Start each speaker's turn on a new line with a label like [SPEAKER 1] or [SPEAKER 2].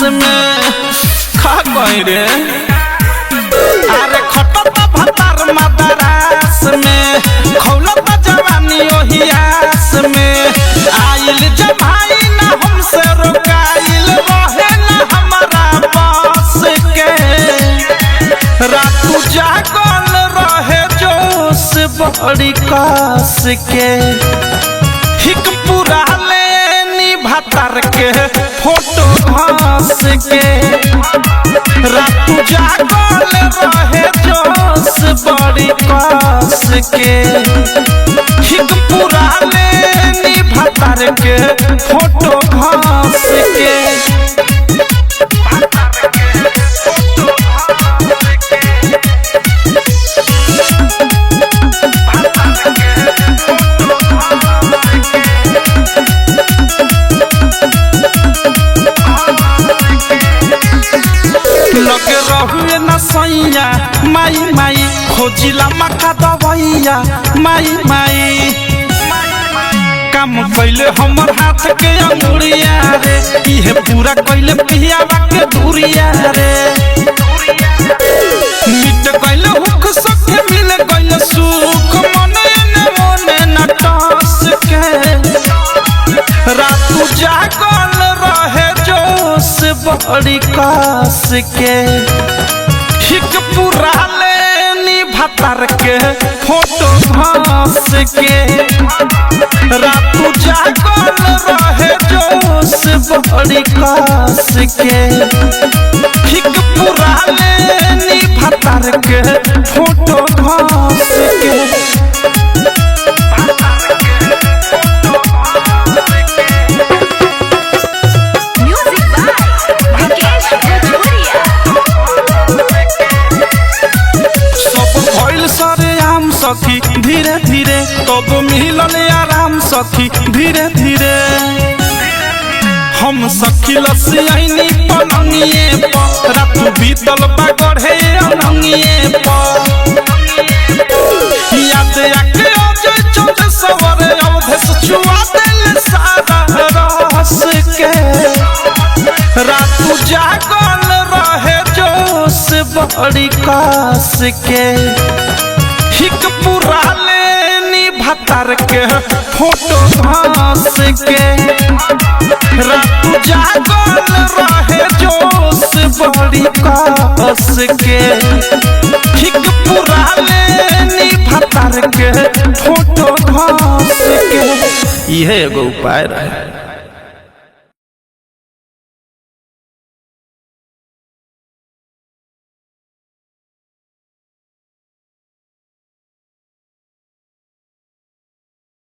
[SPEAKER 1] में खा गई रे अरे खटता भतार मदरास में खौलता जवानी ओही आस में आइल जमाई ना हमसे रोकाइल रहे ना हमारा बस के रातू जागल रहे जोश बड़ी कास के हिक पूरा लेनी भतार के फोटो घास के रातू जागल रहे जोश बड़ी कास के हिक पूरा लेनी भतार के फोटो घास के लगे रहुए न सैया माई माई खोजिला मक्का दवैया माई माई काम कैले हमर हाथ के अंगुरिया रे इहे पूरा कैले पियावा के दूरिया रे मिट कैले हुक सखे मिल कैले सुख मने न टस के रातू जागल रहे जोश बड़ी कास के हिक पूरा लेनी भतार के फोटो घास के रातू जागल रहे जोश बड़ी कास के हिक पूरा लेनी भतार के फोटो घास के सखी धीरे धीरे तब मिलल आराम सखी धीरे धीरे हम सखी लसियानी पलंगिए पर रात बीतल बागढ़े अनंगिए पर याद आके अजय चंद सवर अवधेश छुआ दिल सारा रस के रातू जागल रहे जोश बड़ी कास के हिक पूरा लेनी भतार के फोटो घास के रातू जागल रहे जोश बड़ी कास के हिक पूरा लेनी भतार के फोटो घास के यह एगो उपाय रहे।